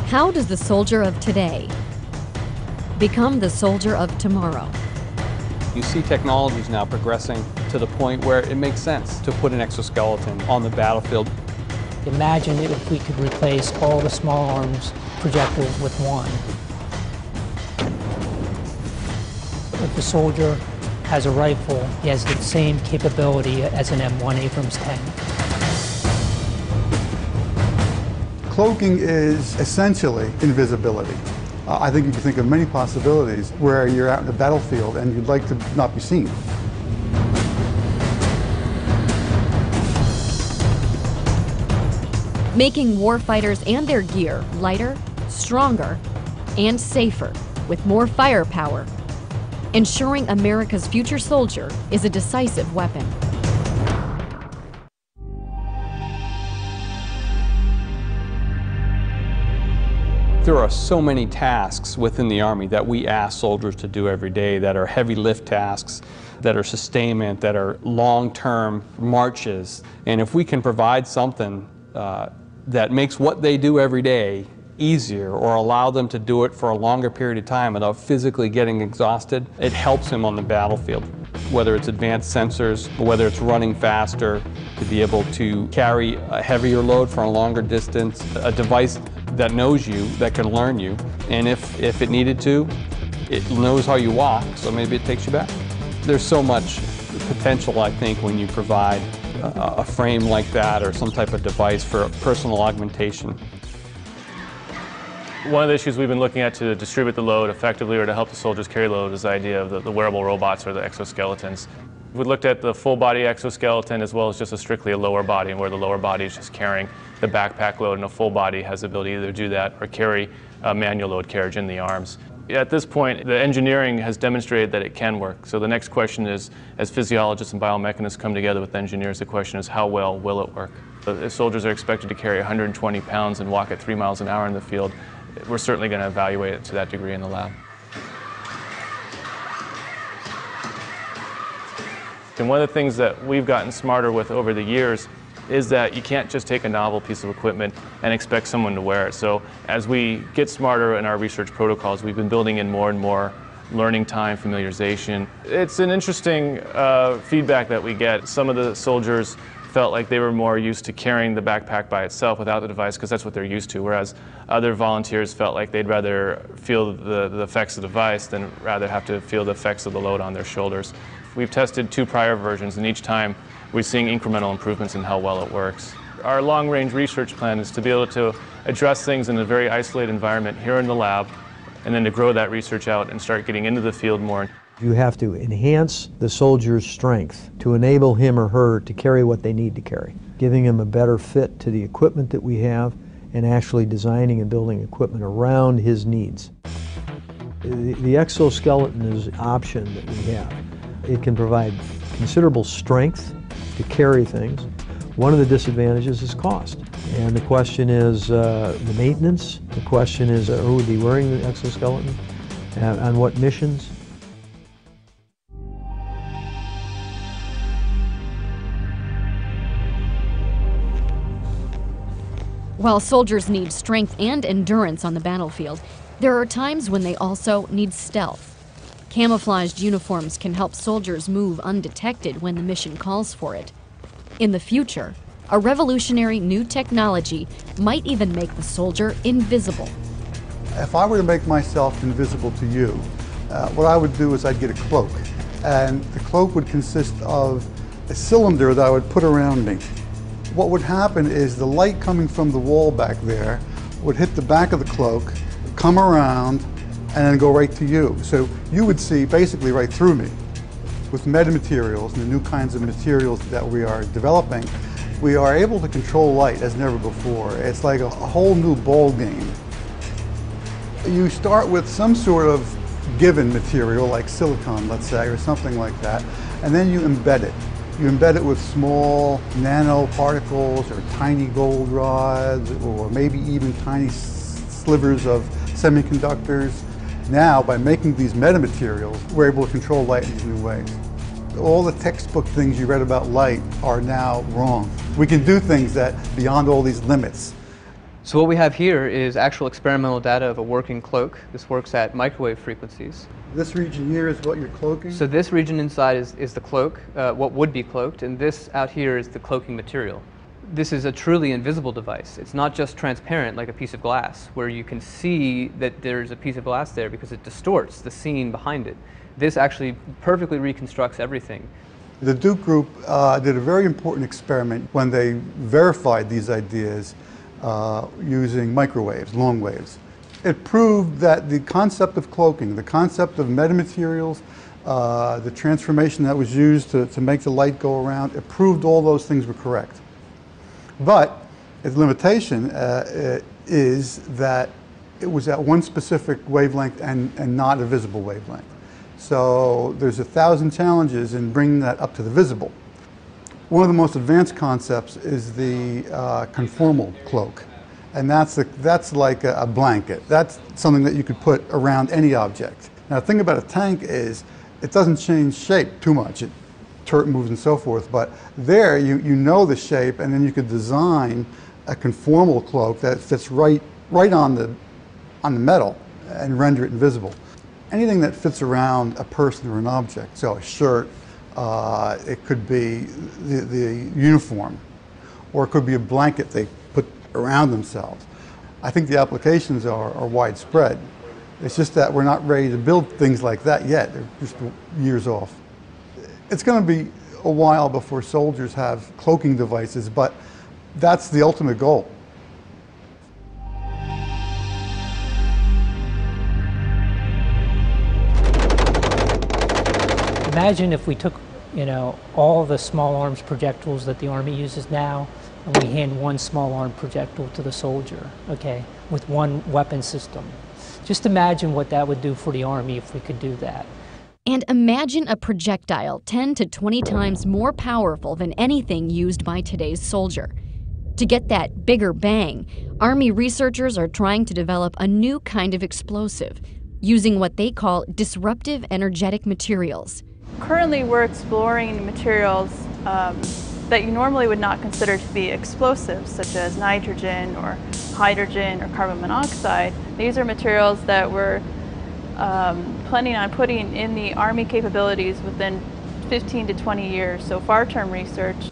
How does the soldier of today become the soldier of tomorrow? You see technologies now progressing to the point where it makes sense to put an exoskeleton on the battlefield. Imagine if we could replace all the small arms projectiles with one. If the soldier has a rifle, he has the same capability as an M1 Abrams tank. Cloaking is essentially invisibility. I think you can think of many possibilities where you're out in the battlefield and you'd like to not be seen. Making warfighters and their gear lighter, stronger, and safer with more firepower. Ensuring America's future soldier is a decisive weapon. There are so many tasks within the Army that we ask soldiers to do every day that are heavy lift tasks, that are sustainment, that are long-term marches. And if we can provide something that makes what they do every day easier or allow them to do it for a longer period of time without physically getting exhausted, it helps them on the battlefield. Whether it's advanced sensors, whether it's running faster, to be able to carry a heavier load for a longer distance, a device that knows you, that can learn you, and if it needed to, it knows how you walk, so maybe it takes you back. There's so much potential, I think, when you provide a frame like that or some type of device for personal augmentation. One of the issues we've been looking at to distribute the load effectively or to help the soldiers carry load is the idea of the wearable robots or the exoskeletons. We looked at the full body exoskeleton as well as just strictly a lower body, where the lower body is just carrying the backpack load, and a full body has the ability to either do that or carry a manual load carriage in the arms. At this point, the engineering has demonstrated that it can work. So the next question is, as physiologists and biomechanists come together with engineers, the question is how well will it work? If soldiers are expected to carry 120 pounds and walk at 3 miles an hour in the field, we're certainly going to evaluate it to that degree in the lab. And one of the things that we've gotten smarter with over the years is that you can't just take a novel piece of equipment and expect someone to wear it. So as we get smarter in our research protocols, we've been building in more and more learning time, familiarization. It's an interesting feedback that we get. Some of the soldiers felt like they were more used to carrying the backpack by itself without the device because that's what they're used to, whereas other volunteers felt like they'd rather feel the effects of the device than rather have to feel the effects of the load on their shoulders. We've tested 2 prior versions, and each time we're seeing incremental improvements in how well it works. Our long-range research plan is to be able to address things in a very isolated environment here in the lab, and then to grow that research out and start getting into the field more. You have to enhance the soldier's strength to enable him or her to carry what they need to carry, giving him a better fit to the equipment that we have and actually designing and building equipment around his needs. The exoskeleton is an option that we have. It can provide considerable strength to carry things. One of the disadvantages is cost. And the question is the maintenance. The question is who would be wearing the exoskeleton, on what missions. While soldiers need strength and endurance on the battlefield, there are times when they also need stealth. Camouflaged uniforms can help soldiers move undetected when the mission calls for it. In the future, a revolutionary new technology might even make the soldier invisible. If I were to make myself invisible to you, what I would do is I'd get a cloak. And the cloak would consist of a cylinder that I would put around me. What would happen is the light coming from the wall back there would hit the back of the cloak, come around, and then go right to you. So you would see basically right through me. With metamaterials and the new kinds of materials that we are developing, we are able to control light as never before. It's like a whole new ball game. You start with some sort of given material like silicon, let's say, or something like that, and then you embed it. You embed it with small nanoparticles or tiny gold rods or maybe even tiny slivers of semiconductors. Now, by making these metamaterials, we're able to control light in these new ways. All the textbook things you read about light are now wrong. We can do things that beyond all these limits. So what we have here is actual experimental data of a working cloak. This works at microwave frequencies. This region here is what you're cloaking? So this region inside is the cloak, what would be cloaked, and this out here is the cloaking material. This is a truly invisible device. It's not just transparent like a piece of glass, where you can see that there's a piece of glass there because it distorts the scene behind it. This actually perfectly reconstructs everything. The Duke Group did a very important experiment when they verified these ideas using microwaves, long waves. It proved that the concept of cloaking, the concept of metamaterials, the transformation that was used to make the light go around, it proved all those things were correct. But its limitation is that it was at one specific wavelength and not a visible wavelength. So there's 1,000 challenges in bringing that up to the visible. One of the most advanced concepts is the conformal cloak. And that's like a blanket. That's something that you could put around any object. Now the thing about a tank is it doesn't change shape too much. It turret moves and so forth, but there you know the shape, and then you could design a conformal cloak that fits right on the metal and render it invisible. Anything that fits around a person or an object, so a shirt, it could be the uniform, or it could be a blanket they put around themselves. I think the applications are widespread. It's just that we're not ready to build things like that yet. They're just years off. It's going to be a while before soldiers have cloaking devices, but that's the ultimate goal. Imagine if we took, all the small arms projectiles that the Army uses now, and we hand one small arm projectile to the soldier, okay, with one weapon system. Just imagine what that would do for the Army if we could do that. And imagine a projectile 10 to 20 times more powerful than anything used by today's soldier. To get that bigger bang, Army researchers are trying to develop a new kind of explosive, using what they call disruptive energetic materials. Currently, we're exploring materials that you normally would not consider to be explosives, such as nitrogen or hydrogen or carbon monoxide. These are materials that we're planning on putting in the Army capabilities within 15 to 20 years, so far-term research.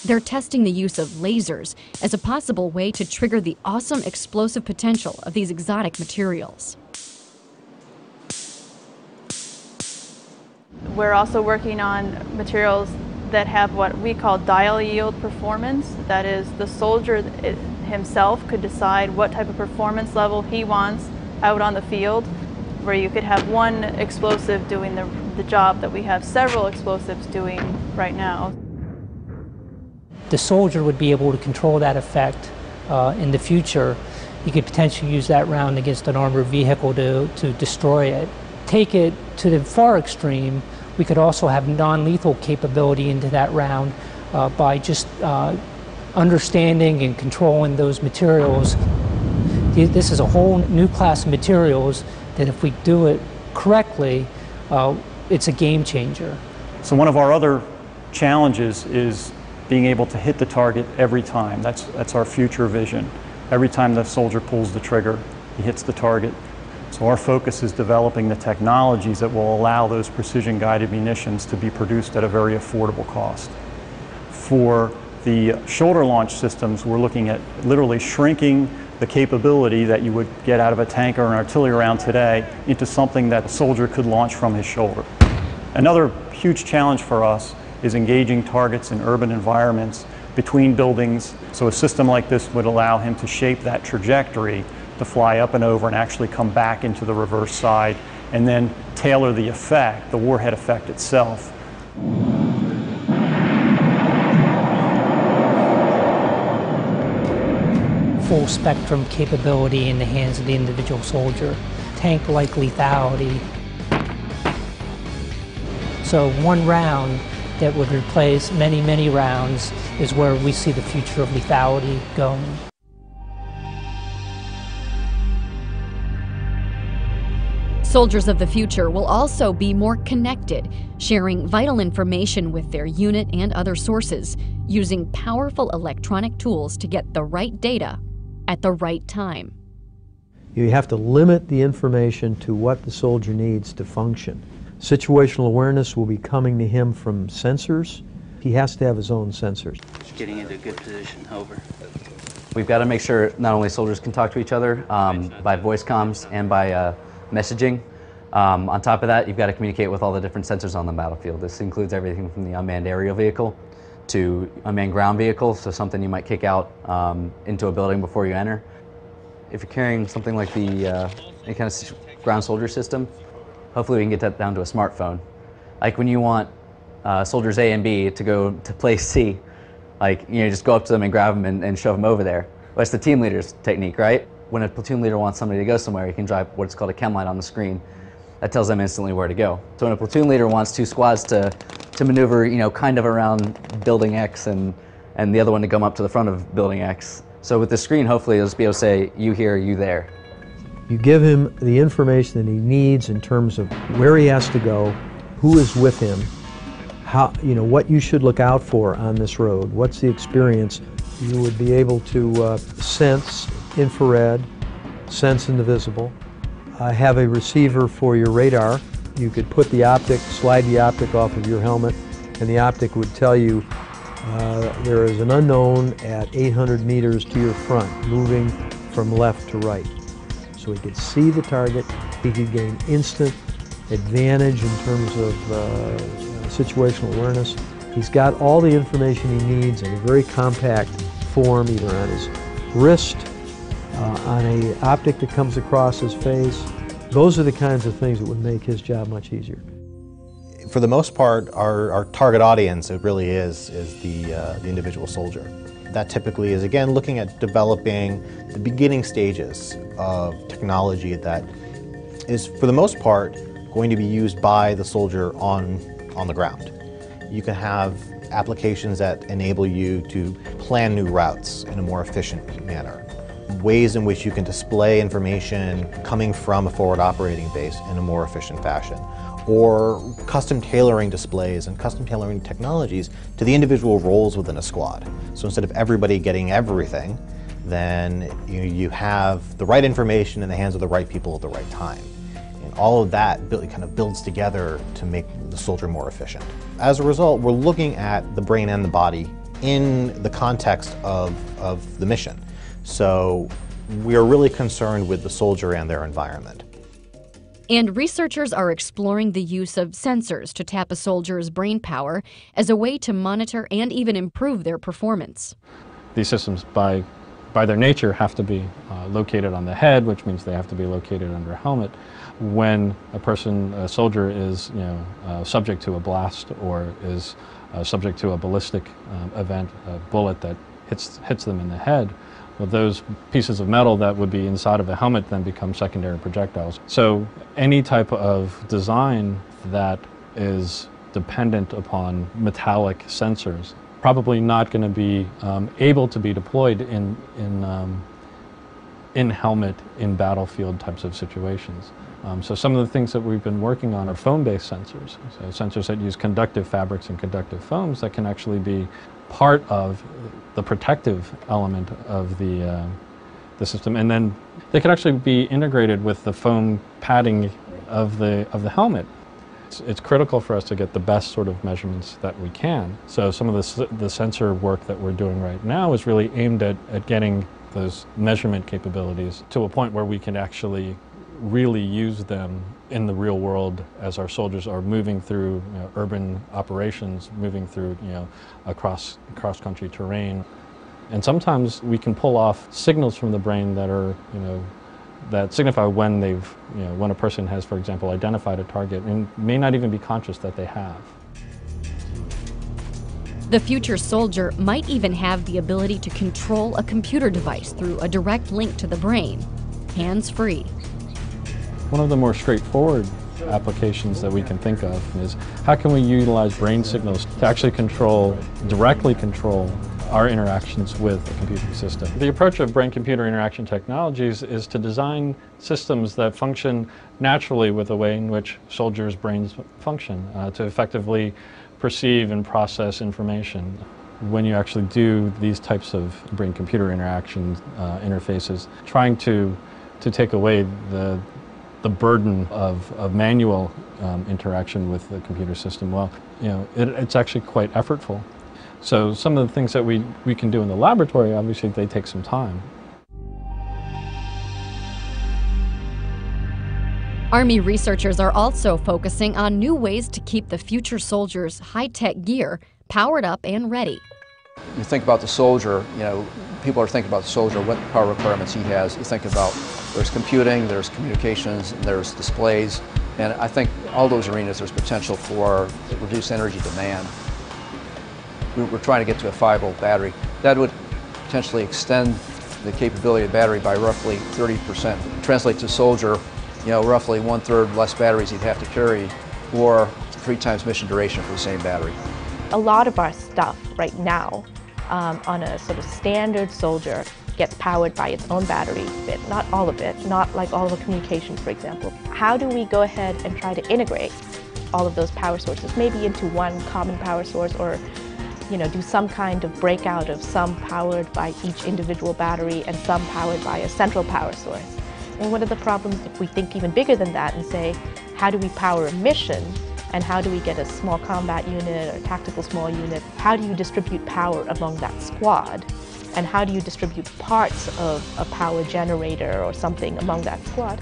They're testing the use of lasers as a possible way to trigger the awesome explosive potential of these exotic materials. We're also working on materials that have what we call dial yield performance. That is, the soldier himself could decide what type of performance level he wants out on the field, where you could have one explosive doing the job that we have several explosives doing right now. The soldier would be able to control that effect in the future. He could potentially use that round against an armored vehicle to destroy it. Take it to the far extreme, we could also have non-lethal capability into that round by just understanding and controlling those materials. This is a whole new class of materials that if we do it correctly, it's a game changer. So one of our other challenges is being able to hit the target every time. That's our future vision. Every time the soldier pulls the trigger, he hits the target. So our focus is developing the technologies that will allow those precision-guided munitions to be produced at a very affordable cost. For the shoulder launch systems, we're looking at literally shrinking the capability that you would get out of a tank or an artillery round today into something that a soldier could launch from his shoulder. Another huge challenge for us is engaging targets in urban environments between buildings. So a system like this would allow him to shape that trajectory to fly up and over and actually come back into the reverse side and then tailor the effect, the warhead effect itself. Full spectrum capability in the hands of the individual soldier. Tank-like lethality. So one round that would replace many, many rounds is where we see the future of lethality going. Soldiers of the future will also be more connected, sharing vital information with their unit and other sources, using powerful electronic tools to get the right data at the right time. You have to limit the information to what the soldier needs to function. Situational awareness will be coming to him from sensors. He has to have his own sensors. Just getting into a good position, over. We've got to make sure not only soldiers can talk to each other by voice comms and by messaging. On top of that, you've got to communicate with all the different sensors on the battlefield. This includes everything from the unmanned aerial vehicle to unmanned ground vehicle, so something you might kick out into a building before you enter. If you're carrying something like the any kind of ground soldier system, hopefully we can get that down to a smartphone. Like when you want soldiers A and B to go to place C, like, you know, just go up to them and grab them and shove them over there. Well, that's the team leader's technique, right? When a platoon leader wants somebody to go somewhere, he can drive what's called a chem light on the screen. That tells them instantly where to go. So when a platoon leader wants two squads to maneuver, you know, kind of around building X and the other one to come up to the front of building X. So with the screen, hopefully it'll just be able to say, you here, you there. You give him the information that he needs in terms of where he has to go, who is with him, how, you know, what you should look out for on this road, what's the experience. You would be able to sense infrared, sense invisible, have a receiver for your radar. You could put the optic, slide the optic off of your helmet, and the optic would tell you there is an unknown at 800 meters to your front, moving from left to right. So he could see the target, he could gain instant advantage in terms of situational awareness. He's got all the information he needs in a very compact form, either on his wrist, on an optic that comes across his face. Those are the kinds of things that would make his job much easier. For the most part, our target audience, it really is the individual soldier. That typically is, again, looking at developing the beginning stages of technology that is, for the most part, going to be used by the soldier on the ground. You can have applications that enable you to plan new routes in a more efficient manner. Ways in which you can display information coming from a forward operating base in a more efficient fashion. Or custom tailoring displays and custom tailoring technologies to the individual roles within a squad. So instead of everybody getting everything, then you have the right information in the hands of the right people at the right time. And all of that kind of builds together to make the soldier more efficient. As a result, we're looking at the brain and the body in the context of the mission. So we're really concerned with the soldier and their environment. And researchers are exploring the use of sensors to tap a soldier's brain power as a way to monitor and even improve their performance. These systems, by their nature, have to be located on the head, which means they have to be located under a helmet. When a soldier is subject to a blast or is subject to a ballistic event, a bullet that hits them in the head, well, those pieces of metal that would be inside of a helmet then become secondary projectiles. So any type of design that is dependent upon metallic sensors probably not going to be able to be deployed in helmet, in battlefield types of situations. So some of the things that we've been working on are foam-based sensors. So sensors that use conductive fabrics and conductive foams that can actually be part of the protective element of the system, and then they could actually be integrated with the foam padding of the helmet. It's critical for us to get the best sort of measurements that we can. So some of the sensor work that we're doing right now is really aimed at getting those measurement capabilities to a point where we can actually really use them in the real world as our soldiers are moving through urban operations, moving through cross-country terrain. And sometimes we can pull off signals from the brain that are that signify when when a person has, for example, identified a target and may not even be conscious that they have. The future soldier might even have the ability to control a computer device through a direct link to the brain, hands-free. One of the more straightforward applications that we can think of is how can we utilize brain signals to actually directly control our interactions with the computing system. The approach of brain-computer interaction technologies is to design systems that function naturally with the way in which soldiers' brains function, to effectively perceive and process information. when you actually do these types of brain-computer interaction interfaces, trying to take away the burden of manual interaction with the computer system, well, you know, it's actually quite effortful. So some of the things that we can do in the laboratory, obviously, they take some time. Army researchers are also focusing on new ways to keep the future soldiers' high-tech gear powered up and ready. You think about the soldier, you know, people are thinking about the soldier, what power requirements he has. You think about there's computing, there's communications, and there's displays, and I think all those arenas there's potential for reduced energy demand. We're trying to get to a 5-volt battery. That would potentially extend the capability of the battery by roughly 30%. Translate to soldier, you know, roughly 1/3 less batteries he'd have to carry, or 3 times mission duration for the same battery. A lot of our stuff right now on a sort of standard soldier gets powered by its own battery, but not all of it, not like all of the communications, for example. How do we go ahead and try to integrate all of those power sources, maybe into one common power source, or you know, do some kind of breakout of some powered by each individual battery and some powered by a central power source? And what are the problems if we think even bigger than that and say, how do we power a mission? And how do we get a small combat unit or tactical small unit? How do you distribute power among that squad? And how do you distribute parts of a power generator or something among that squad?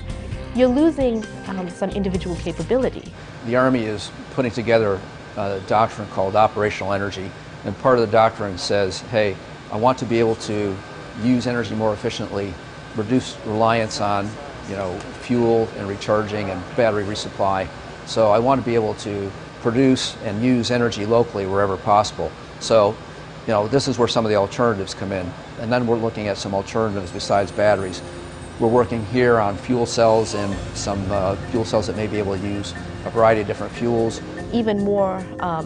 You're losing some individual capability. The Army is putting together a doctrine called operational energy. And part of the doctrine says, hey, I want to be able to use energy more efficiently, reduce reliance on, you know, fuel and recharging and battery resupply. So I want to be able to produce and use energy locally wherever possible. So, you know, this is where some of the alternatives come in. And then we're looking at some alternatives besides batteries. We're working here on fuel cells and some fuel cells that may be able to use a variety of different fuels. Even more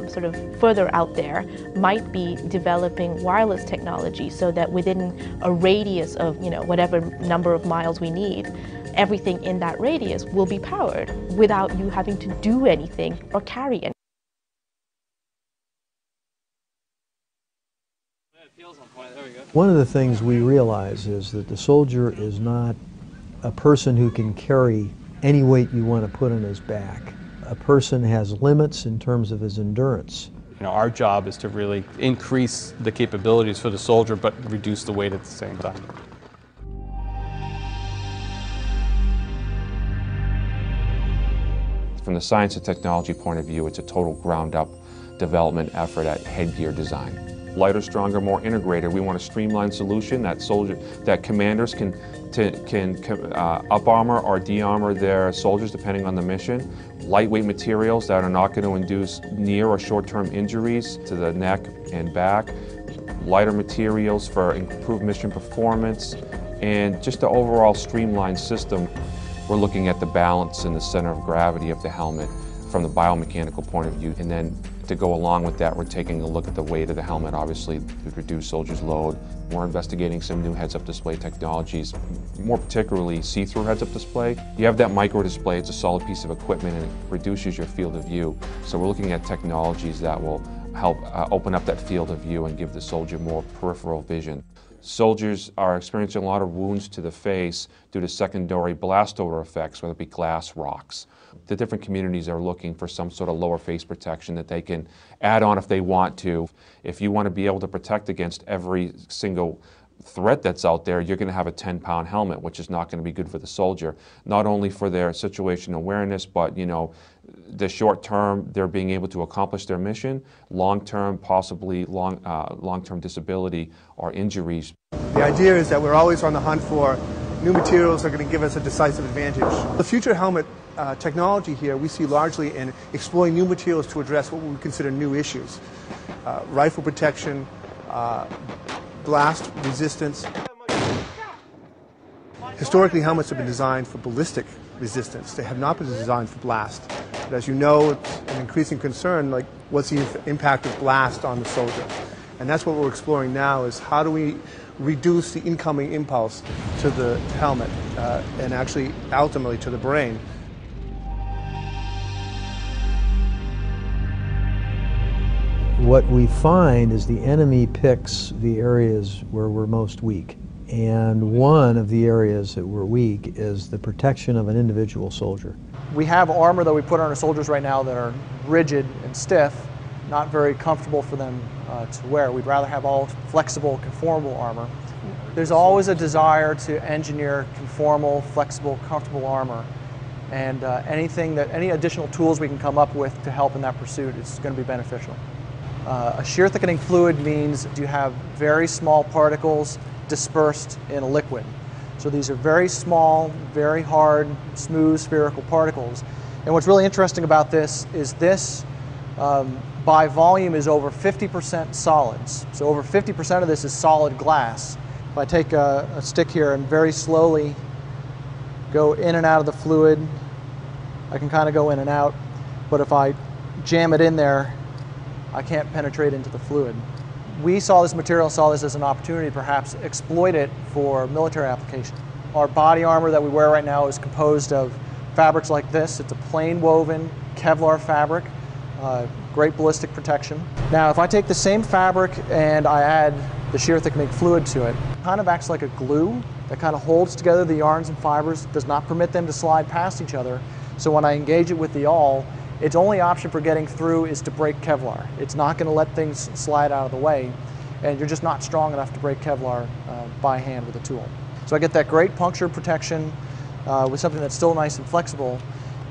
sort of further out there might be developing wireless technology so that within a radius of, you know, whatever number of miles we need, everything in that radius will be powered without you having to do anything or carry anything. One of the things we realize is that the soldier is not a person who can carry any weight you want to put on his back. A person has limits in terms of his endurance. You know, our job is to really increase the capabilities for the soldier, but reduce the weight at the same time. From the science and technology point of view, it's a total ground-up development effort at headgear design. Lighter, stronger, more integrated. We want a streamlined solution that commanders can up-armor or de-armor their soldiers depending on the mission. Lightweight materials that are not going to induce near or short-term injuries to the neck and back. Lighter materials for improved mission performance, and just the overall streamlined system. We're looking at the balance and the center of gravity of the helmet from the biomechanical point of view, and then to go along with that, we're taking a look at the weight of the helmet, obviously, to reduce soldiers' load. We're investigating some new heads-up display technologies, more particularly see-through heads-up display. You have that micro display, it's a solid piece of equipment, and it reduces your field of view. So we're looking at technologies that will help open up that field of view and give the soldier more peripheral vision. Soldiers are experiencing a lot of wounds to the face due to secondary blast odor effects, whether it be glass, rocks. The different communities are looking for some sort of lower face protection that they can add on if they want to. If you want to be able to protect against every single threat that's out there, you're going to have a 10-pound helmet, which is not going to be good for the soldier. Not only for their situational awareness, but, you know, the short term, they're being able to accomplish their mission. Long term, possibly long-term disability or injuries. The idea is that we're always on the hunt for new materials that are going to give us a decisive advantage. The future helmet technology here we see largely in exploring new materials to address what we would consider new issues. Rifle protection, blast resistance. Historically, helmets have been designed for ballistic resistance. They have not been designed for blast. But as you know, it's an increasing concern, like what's the impact of blast on the soldier? And that's what we're exploring now, is how do we reduce the incoming impulse to the helmet and actually ultimately to the brain. what we find is the enemy picks the areas where we're most weak. And one of the areas that we're weak is the protection of an individual soldier. We have armor that we put on our soldiers right now that are rigid and stiff, not very comfortable for them to wear. We'd rather have all flexible, conformable armor. There's always a desire to engineer conformal, flexible, comfortable armor. And any additional tools we can come up with to help in that pursuit is going to be beneficial. A shear thickening fluid means you have very small particles dispersed in a liquid. So these are very small, very hard, smooth, spherical particles. And what's really interesting about this is this, by volume, is over 50% solids. So over 50% of this is solid glass. If I take a stick here and very slowly go in and out of the fluid, I can kind of go in and out. But if I jam it in there, I can't penetrate into the fluid. We saw this material, saw this as an opportunity to perhaps exploit it for military application. Our body armor that we wear right now is composed of fabrics like this. It's a plain woven Kevlar fabric, great ballistic protection. Now if I take the same fabric and I add the shear thickening fluid to it, it kind of acts like a glue that kind of holds together the yarns and fibers, does not permit them to slide past each other. So when I engage it with the awl, its only option for getting through is to break Kevlar. It's not going to let things slide out of the way, and you're just not strong enough to break Kevlar by hand with a tool. So I get that great puncture protection with something that's still nice and flexible.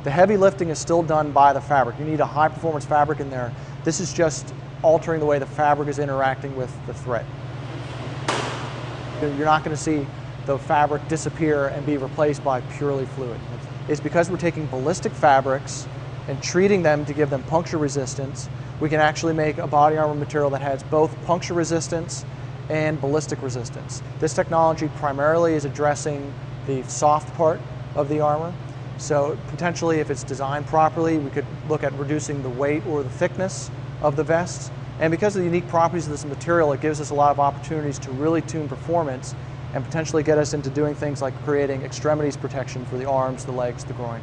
The heavy lifting is still done by the fabric. You need a high performance fabric in there. This is just altering the way the fabric is interacting with the thread. You're not going to see the fabric disappear and be replaced by purely fluid. It's because we're taking ballistic fabrics and treating them to give them puncture resistance. We can actually make a body armor material that has both puncture resistance and ballistic resistance. This technology primarily is addressing the soft part of the armor. So potentially, if it's designed properly, we could look at reducing the weight or the thickness of the vests. And because of the unique properties of this material, it gives us a lot of opportunities to really tune performance and potentially get us into doing things like creating extremities protection for the arms, the legs, the groin.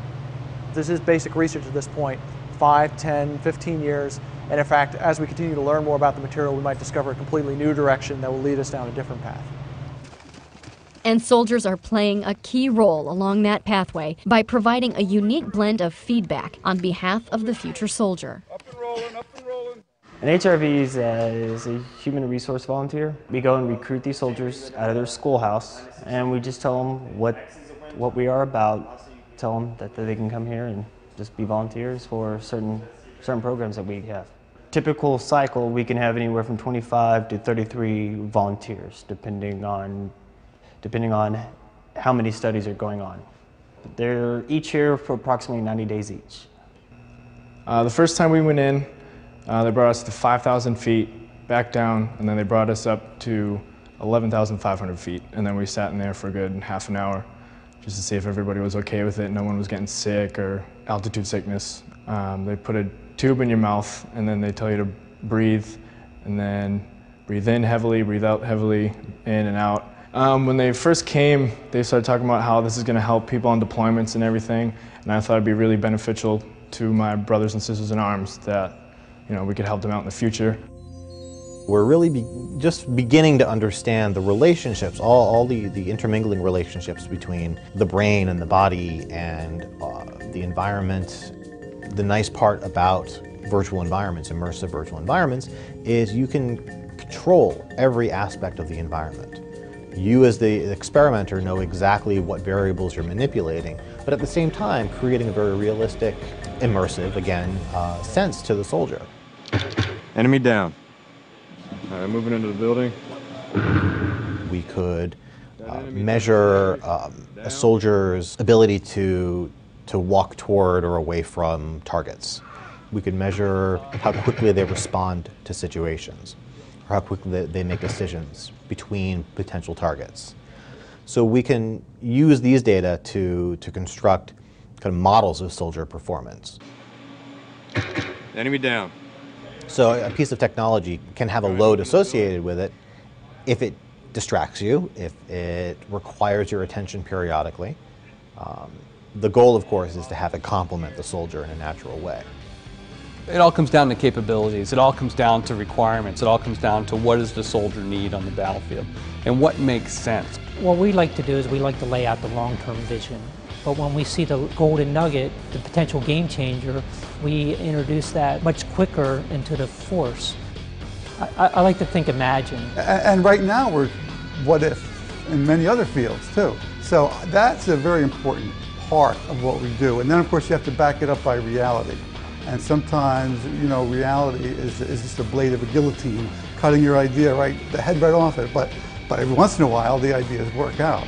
This is basic research at this point, 5, 10, 15 years. And in fact, as we continue to learn more about the material, we might discover a completely new direction that will lead us down a different path. And soldiers are playing a key role along that pathway by providing a unique blend of feedback on behalf of the future soldier. An HRV is a human resource volunteer. We go and recruit these soldiers out of their schoolhouse, and we just tell them what we are about. Tell them that they can come here and just be volunteers for certain programs that we have. Typical cycle, we can have anywhere from 25 to 33 volunteers, depending on how many studies are going on. They're each here for approximately 90 days each. The first time we went in, they brought us to 5,000 feet, back down, and then they brought us up to 11,500 feet. And then we sat in there for a good half an hour just to see if everybody was okay with it. No one was getting sick or altitude sickness. They put a tube in your mouth, and then they tell you to breathe, and then breathe in heavily, breathe out heavily, in and out. When they first came, they started talking about how this is going to help people on deployments and everything, and I thought it'd be really beneficial to my brothers and sisters in arms that we could help them out in the future. We're really just beginning to understand the relationships, all the intermingling relationships between the brain and the body and the environment. The nice part about virtual environments, immersive virtual environments, is you can control every aspect of the environment. You as the experimenter know exactly what variables you're manipulating, but at the same time creating a very realistic, immersive, again, sense to the soldier. Enemy down. Moving into the building. We could measure a soldier's ability to walk toward or away from targets. We could measure how quickly they respond to situations, or how quickly they make decisions between potential targets. So we can use these data to construct kind of models of soldier performance. Enemy down. So a piece of technology can have a load associated with it if it distracts you, if it requires your attention periodically. The goal, of course, is to have it complement the soldier in a natural way. It all comes down to capabilities. It all comes down to requirements. It all comes down to what does the soldier need on the battlefield and what makes sense. What we like to do is we like to lay out the long-term vision. But when we see the golden nugget, the potential game changer, we introduce that much quicker into the force. I like to think imagine. And right now we're what if in many other fields too. So that's a very important part of what we do. And then of course you have to back it up by reality. And sometimes, you know, reality is just a blade of a guillotine, cutting your idea the head right off it. But every once in a while the ideas work out.